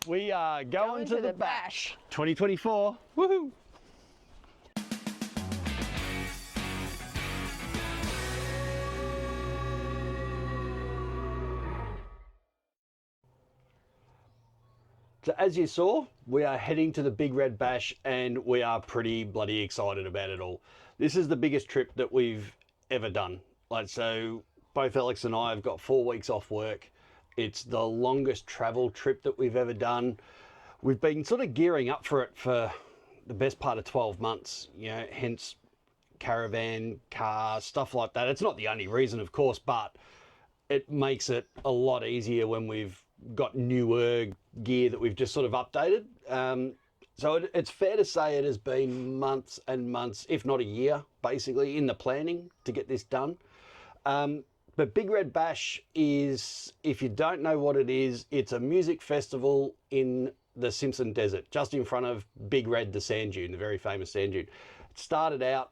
We are going to the bash 2024. Woohoo! So as you saw, we are heading to the Big Red Bash and we are pretty bloody excited about it all. This is the biggest trip that we've ever done. Like, so both Alex and I have got 4 weeks off work. It's the longest travel trip that we've ever done. We've been sort of gearing up for it for the best part of 12 months, you know, hence caravan, car, stuff like that. It's not the only reason, of course, but it makes it a lot easier when we've got newer gear that we've just sort of updated. So it's fair to say it has been months and months, if not a year, basically, in the planning to get this done. But Big Red Bash is, if you don't know what it is, it's a music festival in the Simpson Desert, just in front of Big Red, the sand dune, the very famous sand dune. It started out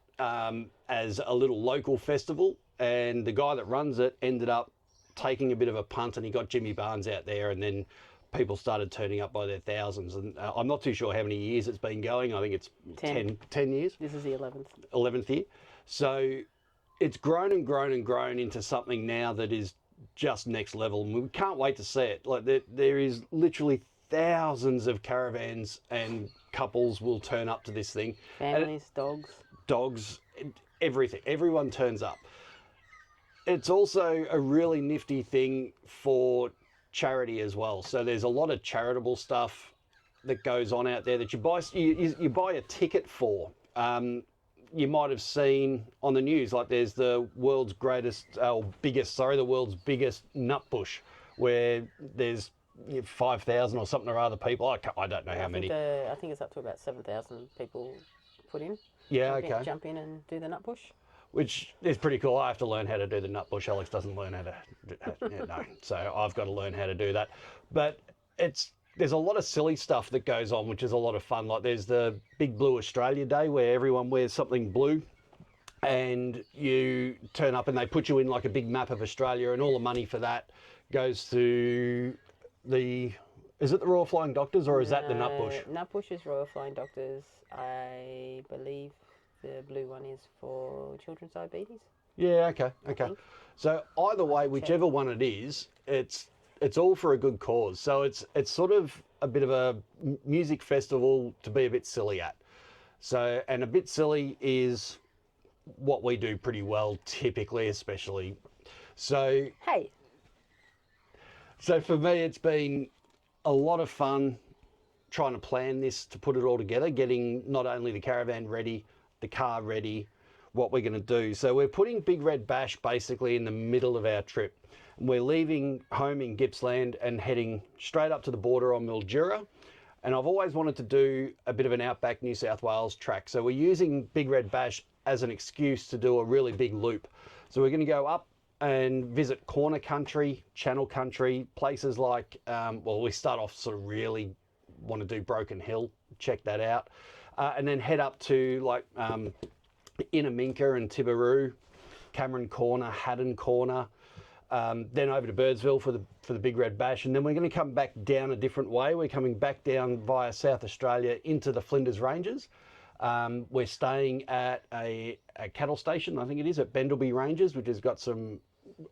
as a little local festival, and the guy that runs it ended up taking a bit of a punt, and he got Jimmy Barnes out there, and then people started turning up by their thousands. And I'm not too sure how many years it's been going. I think it's 10 years. This is the 11th. 11th year. So it's grown and grown and grown into something now that is just next level. And we can't wait to see it. Like there is literally thousands of caravans and couples will turn up to this thing. Families, dogs, everything. Everyone turns up. It's also a really nifty thing for charity as well. So there's a lot of charitable stuff that goes on out there that you buy. You buy a ticket for. You might have seen on the news, like there's the world's biggest nut bush, where there's 5,000 or something or other people. I don't know how many. I think it's up to about 7,000 people put in. Yeah, Jump in and do the nut bush. Which is pretty cool. I have to learn how to do the nut bush. Alex doesn't learn how to no. So I've got to learn how to do that. But there's a lot of silly stuff that goes on, which is a lot of fun. Like there's the Big Blue Australia Day, where everyone wears something blue, and you turn up and they put you in like a big map of Australia, and all the money for that goes to is it the Royal Flying Doctors, or is that the nut bush? Nut bush is Royal Flying Doctors. I believe the blue one is for children's diabetes. Yeah, okay. So either way, whichever one it is, it's all for a good cause. So it's sort of a bit of a music festival to be a bit silly at. So, and a bit silly is what we do pretty well, typically, especially. So, hey. So for me, it's been a lot of fun trying to plan this, to put it all together, getting not only the caravan ready, the car ready, what we're going to do. So we're putting Big Red Bash basically in the middle of our trip. We're leaving home in Gippsland and heading straight up to the border on Mildura. And I've always wanted to do a bit of an outback New South Wales track. So we're using Big Red Bash as an excuse to do a really big loop. So we're going to go up and visit Corner Country, Channel Country, places like, we start off sort of really want to do Broken Hill, check that out. And then head up to like Inaminka and Tibaroo, Cameron Corner, Haddon Corner, then over to Birdsville for the Big Red Bash, and then we're going to come back down a different way. We're coming back down via South Australia into the Flinders Ranges. We're staying at a cattle station, I think it is, at Bendelby Ranges, which has got some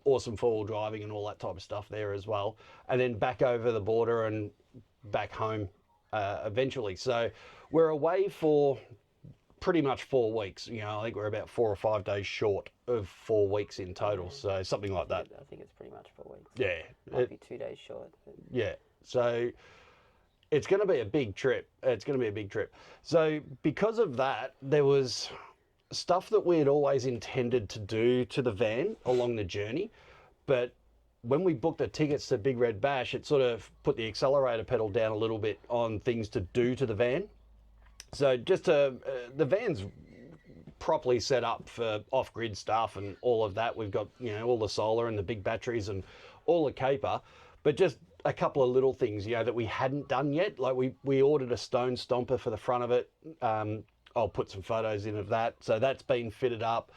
awesome four-wheel driving and all that type of stuff there as well, and then back over the border and back home eventually. So we're away for pretty much 4 weeks. You know, I think we're about 4 or 5 days short of 4 weeks in total. So something like that. I think it's pretty much 4 weeks. Yeah. Might be 2 days short. But... Yeah. So it's going to be a big trip. So because of that, there was stuff that we had always intended to do to the van along the journey, but when we booked the tickets to Big Red Bash, it sort of put the accelerator pedal down a little bit on things to do to the van. So just the van's properly set up for off-grid stuff and all of that. We've got, you know, all the solar and the big batteries and all the caper, but just a couple of little things, you know, that we hadn't done yet. Like we ordered a stone stomper for the front of it. I'll put some photos in of that. So that's been fitted up.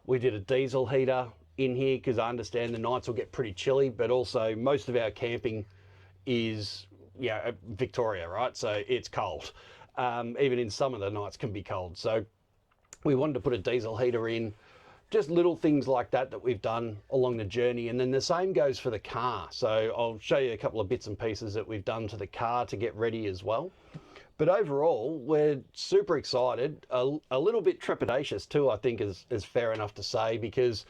We did a diesel heater in here because I understand the nights will get pretty chilly, but also most of our camping is Victoria, right? So it's cold. Even in some of the nights can be cold. So we wanted to put a diesel heater in, just little things like that we've done along the journey. And then the same goes for the car. So I'll show you a couple of bits and pieces that we've done to the car to get ready as well. But overall, we're super excited, a little bit trepidatious too, I think is fair enough to say, because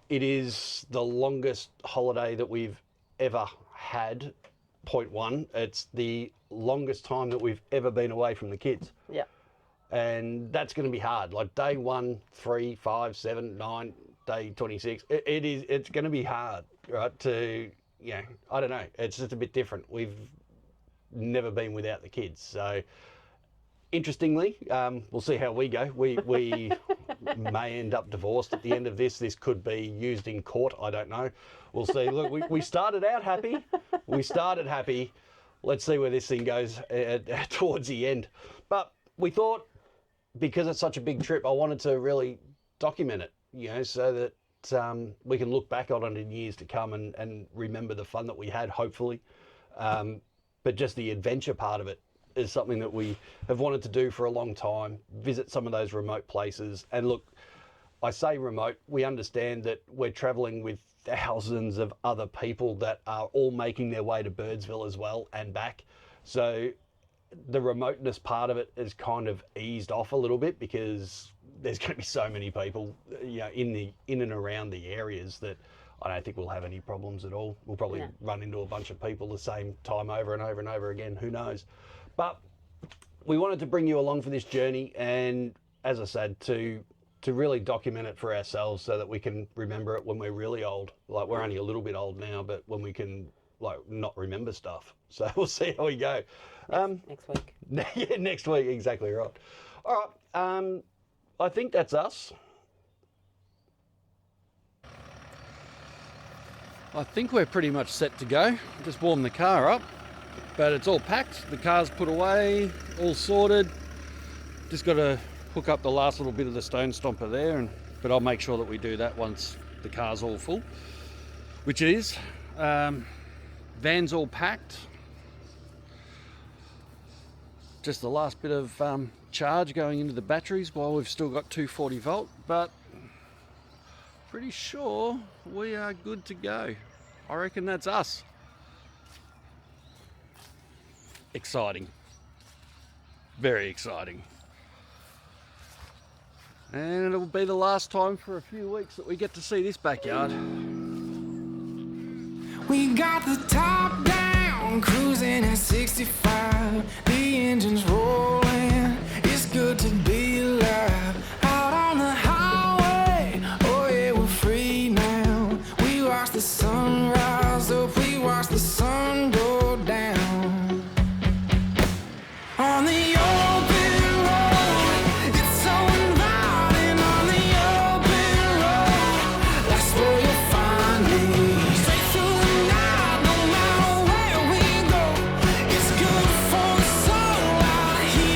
it is the longest holiday that we've ever had, point one. It's the longest time that we've ever been away from the kids. Yeah. And that's going to be hard. Like day 1, 3, 5, 7, 9, day 26. It's going to be hard, right? I don't know. It's just a bit different. We've never been without the kids. So interestingly, we'll see how we go. We may end up divorced at the end of this. This could be used in court. I don't know. We'll see. Look, we started out happy. Let's see where this thing goes towards the end. But we thought, because it's such a big trip, I wanted to really document it, so that we can look back on it in years to come and remember the fun that we had, hopefully. But just the adventure part of it is something that we have wanted to do for a long time, visit some of those remote places. And look, I say remote, we understand that we're traveling with thousands of other people that are all making their way to Birdsville as well and back. So the remoteness part of it is kind of eased off a little bit, because there's going to be so many people, in and around the areas, that I don't think we'll have any problems at all. We'll probably run into a bunch of people the same time over and over and over again. Who knows? But we wanted to bring you along for this journey, and as I said, to really document it for ourselves so that we can remember it when we're really old. Like, we're only a little bit old now, but when we can not remember stuff. So we'll see how we go. Next week. Yeah, next week, exactly right. All right, I think that's us. I think we're pretty much set to go. Just warm the car up, but it's all packed. The car's put away, all sorted. Just got to hook up the last little bit of the stone stomper there, but I'll make sure that we do that once the car's all full, which it is. Van's all packed. Just the last bit of charge going into the batteries while we've still got 240 volt, but pretty sure we are good to go. I reckon that's us. Exciting. Very exciting. And it'll be the last time for a few weeks that we get to see this backyard. We got the top down, cruising at 65. The engine's rolling, it's good to be alive. Out on the highway, oh yeah, we're free now. We watch the sun rise up, we watch the sun go down. On the open road, it's so inviting. On the open road, that's where you'll find me. Straight through the night, no matter where we go. It's good for the soul out here.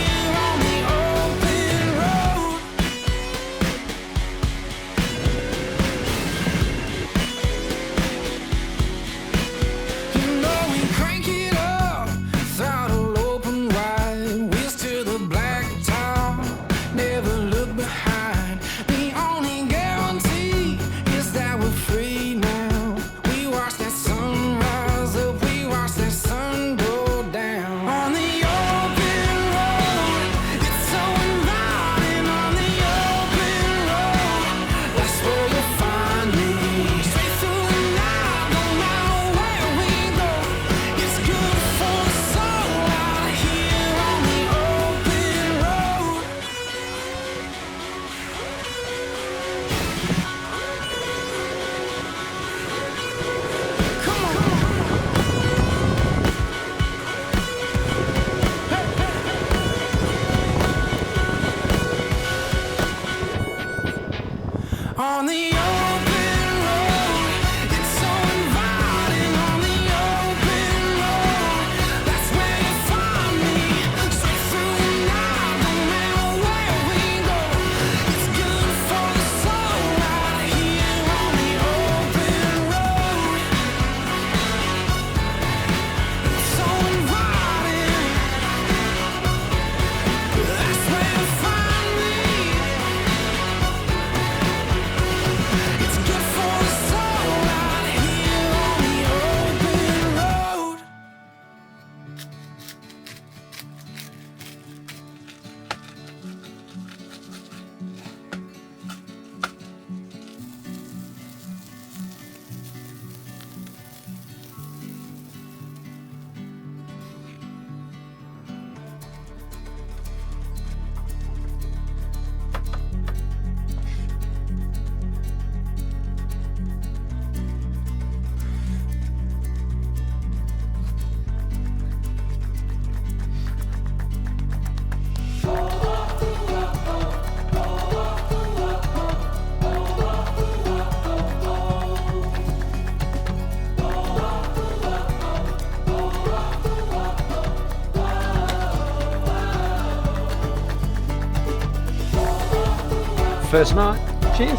First night. Cheers.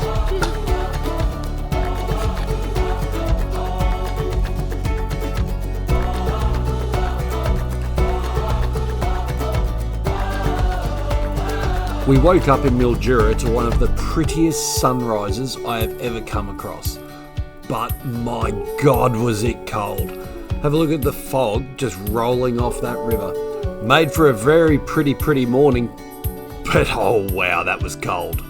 We woke up in Mildura to one of the prettiest sunrises I have ever come across. But my God, was it cold. Have a look at the fog just rolling off that river. Made for a very pretty morning, but oh wow, that was cold.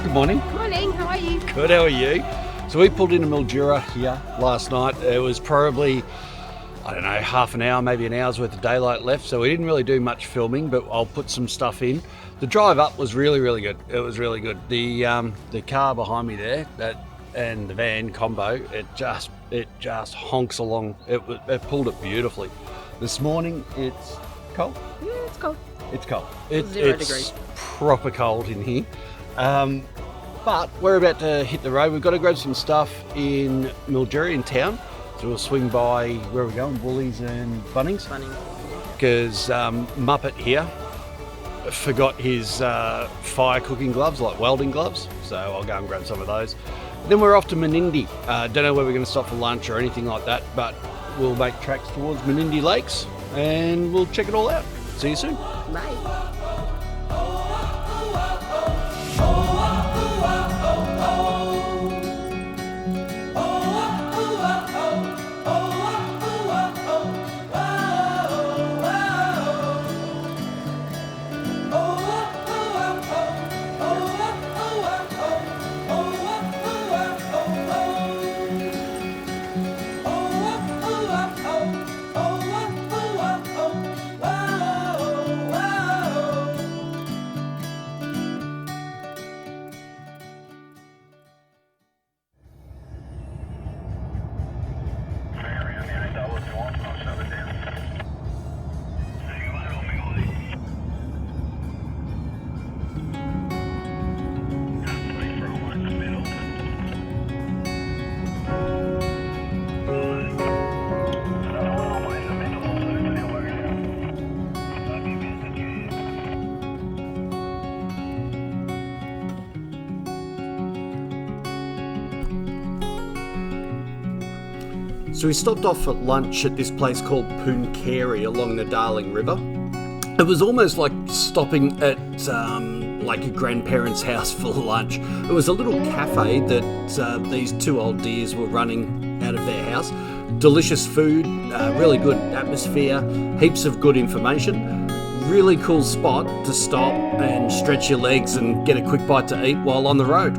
Good morning. Morning, how are you? Good, how are you? So we pulled into Mildura here last night. It was probably, I don't know, half an hour, maybe an hour's worth of daylight left. So we didn't really do much filming, but I'll put some stuff in. The drive up was really good. It was really good. The car behind me there, and the van combo, it just honks along. It pulled it beautifully. This morning it's cold. Yeah, it's cold. It's cold. 0 degrees. It's proper cold in here. But we're about to hit the road. We've got to grab some stuff in Mildura in town. So we'll swing by, where are we going? Woolies and Bunnings? Funny. Because Muppet here forgot his fire cooking gloves, like welding gloves. So I'll go and grab some of those. Then we're off to Menindee. Don't know where we're going to stop for lunch or anything like that, but we'll make tracks towards Menindee Lakes and we'll check it all out. See you soon. Bye. So we stopped off at lunch at this place called Pooncarie along the Darling River. It was almost like stopping at like a grandparent's house for lunch. It was a little cafe that these two old dears were running out of their house. Delicious food, really good atmosphere, heaps of good information. Really cool spot to stop and stretch your legs and get a quick bite to eat while on the road.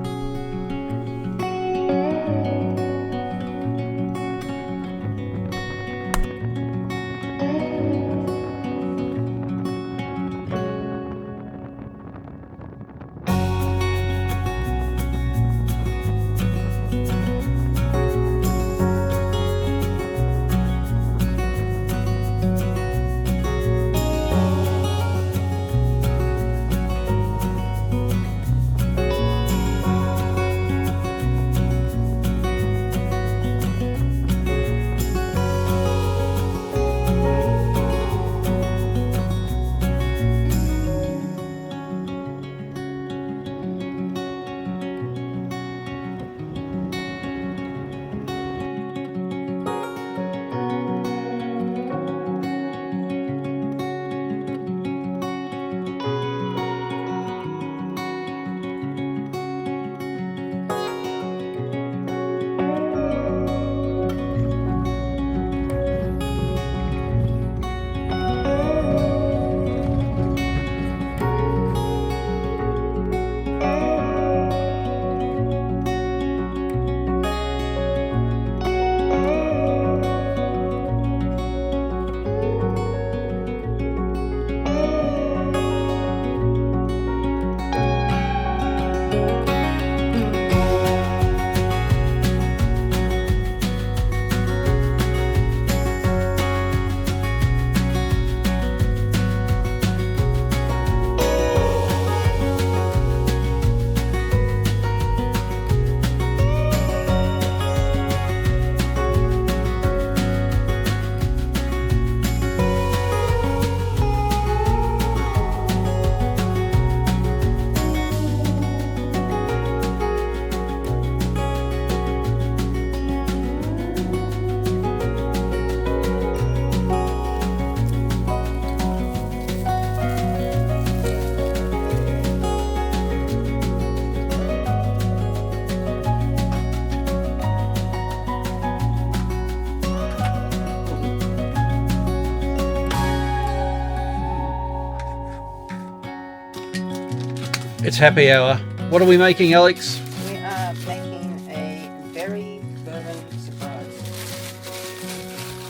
It's happy hour. What are we making, Alex? We are making a Berry Bourbon surprise.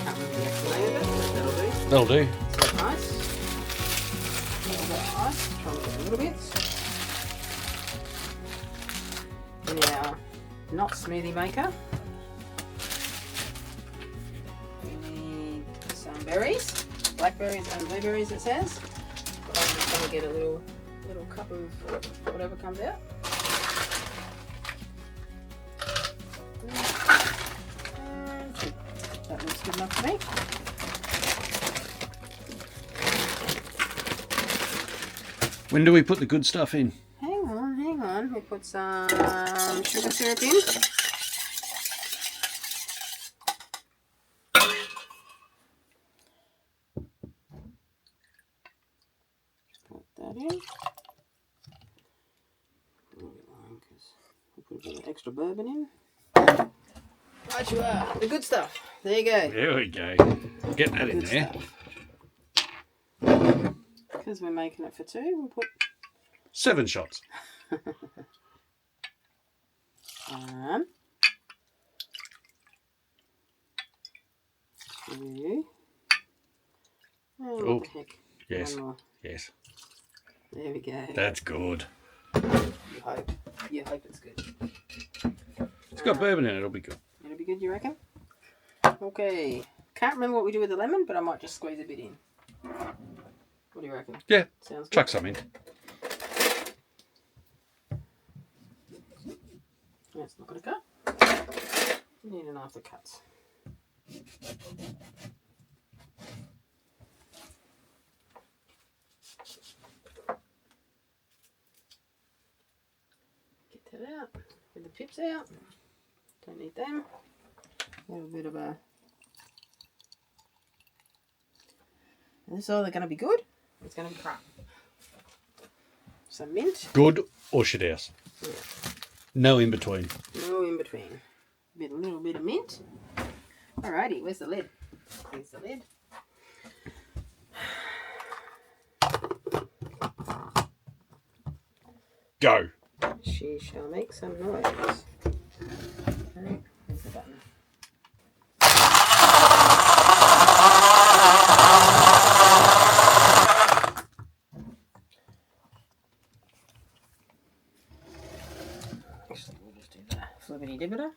Can't remember the actual name of it, but that'll do. That'll do. It's got ice. A little bit of ice. Try and put a little bit. In our not smoothie maker, we need some berries, blackberries and blueberries it says. But I'm just going to get a little cup of whatever comes out. That looks good enough for me. When do we put the good stuff in? Hang on. We put some sugar syrup in. Put that in. We'll put a bit of extra bourbon in. Right you are. The good stuff. There you go. There we go. Get that in Good there. stuff. Because we're making it for two, we'll put 7 shots. 1, 2. Oh, Oh, what the heck? yes. One more. Yes. There we go. That's good. You hope. You hope it's good. It's got bourbon in it. It'll be good. It'll be good, you reckon? Okay. Can't remember what we do with the lemon, but I might just squeeze a bit in. What do you reckon? Yeah. Sounds good. Chuck some in. That's not going to cut. We need an after cuts. Get that out. Get the pips out. Don't need them. A little bit of a... And this is either going to be good, or it's going to be crap. Some mint. Good or shit house. Yeah. No in between. No in between. A little bit of mint. Alrighty, where's the lid? Here's the lid. Go. She shall make some noise. Okay, where's the button? Actually, we'll just do the flippity dibbiter.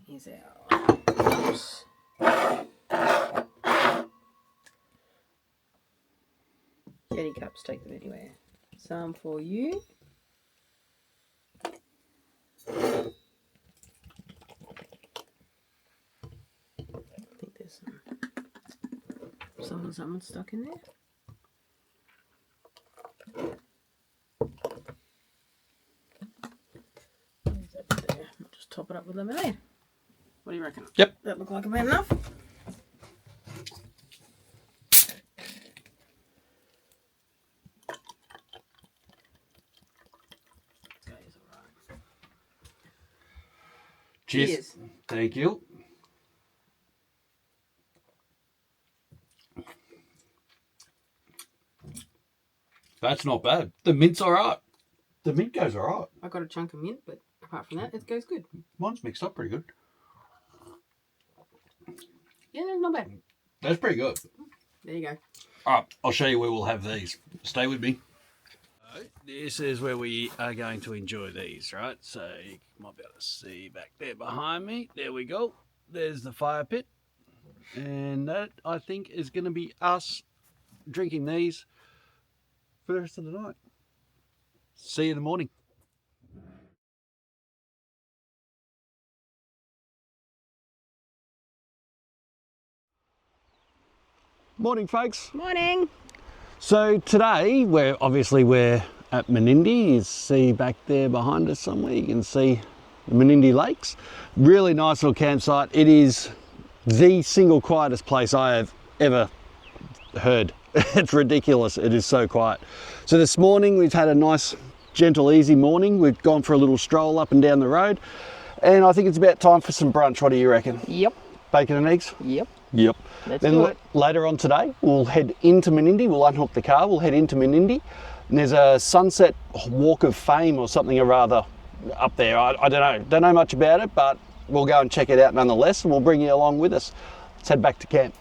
Here's our cups. Jetty cups, take them anywhere. Some for you. I think there's some salmon stuck in there. There's that there. I'll just top it up with lemonade. What do you reckon? Yep. That look like about enough? Cheers. Cheers. Thank you. That's not bad. The mint's alright. The mint goes alright. I got a chunk of mint, but apart from that, it goes good. Mine's mixed up pretty good. Yeah, that's not bad. That's pretty good. There you go. Alright, I'll show you where we'll have these. Stay with me. This is where we are going to enjoy these, right? So you might be able to see back there behind me. There we go. There's the fire pit. And that, I think, is going to be us drinking these for the rest of the night. See you in the morning. Morning, folks. Morning. So today we're at Menindee. You see back there behind us somewhere, you can see the Menindee Lakes. Really nice little campsite. It is the single quietest place I have ever heard. It's ridiculous. It is so quiet. So this morning we've had a nice, gentle, easy morning. We've gone for a little stroll up and down the road, and I think it's about time for some brunch. What do you reckon? Yep. Bacon and eggs? Yep. Yep. Let's Then do it. later on today, we'll head into Menindee. We'll unhook the car. We'll head into Menindee. And there's a sunset walk of fame or something or other up there. I don't know much about it, but we'll go and check it out nonetheless, and we'll bring you along with us. Let's head back to camp.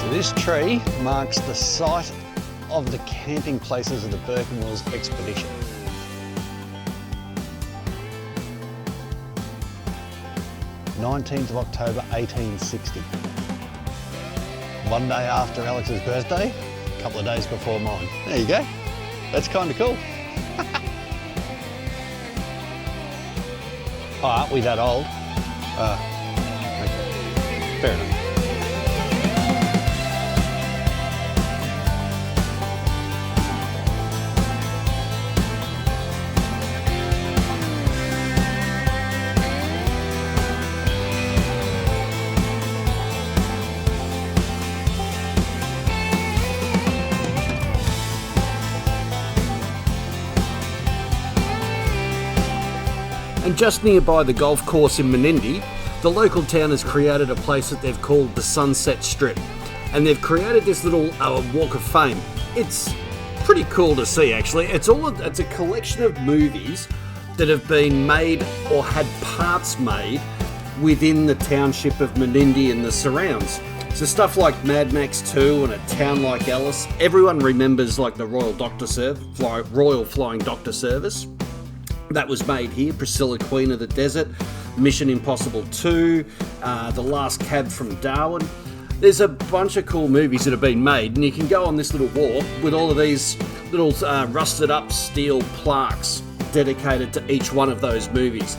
This tree marks the site of the camping places of the Birkenwells expedition. October 1860. One day after Alex's birthday, a couple of days before mine. There you go. That's kind of cool. Oh, aren't we that old? Okay. Fair enough. And just nearby the golf course in Menindee, the local town has created a place that they've called the Sunset Strip. And they've created this little walk of fame. It's pretty cool to see, actually. It's a collection of movies that have been made or had parts made within the township of Menindee and the surrounds. So stuff like Mad Max 2 and A Town Like Alice. Everyone remembers like the Royal Flying Doctor Service. That was made here. Priscilla, Queen of the Desert, Mission Impossible 2, The Last Cab from Darwin. There's a bunch of cool movies that have been made, and you can go on this little walk with all of these little rusted up steel plaques dedicated to each one of those movies.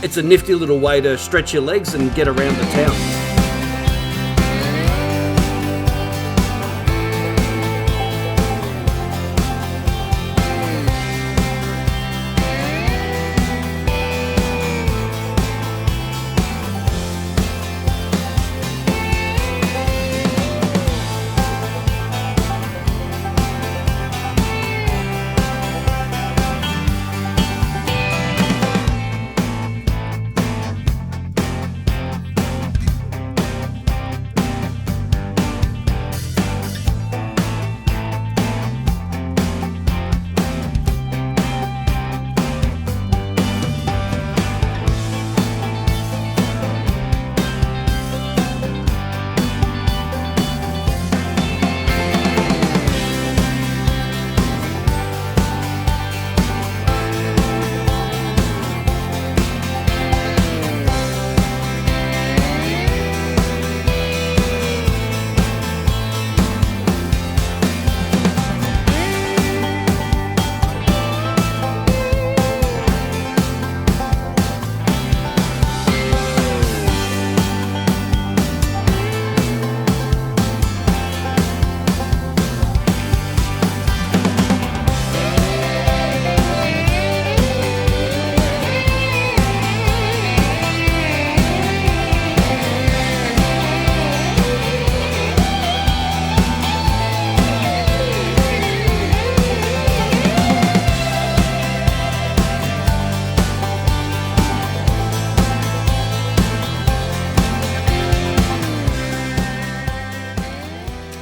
It's a nifty little way to stretch your legs and get around the town.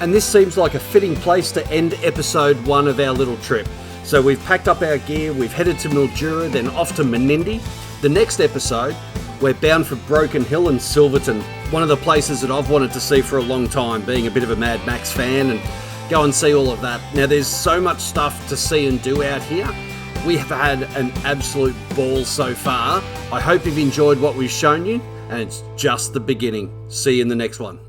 And this seems like a fitting place to end episode 1 of our little trip. So we've packed up our gear, we've headed to Mildura, then off to Menindee. The next episode, we're bound for Broken Hill and Silverton, one of the places that I've wanted to see for a long time, being a bit of a Mad Max fan, and go and see all of that. Now there's so much stuff to see and do out here. We have had an absolute ball so far. I hope you've enjoyed what we've shown you, and it's just the beginning. See you in the next one.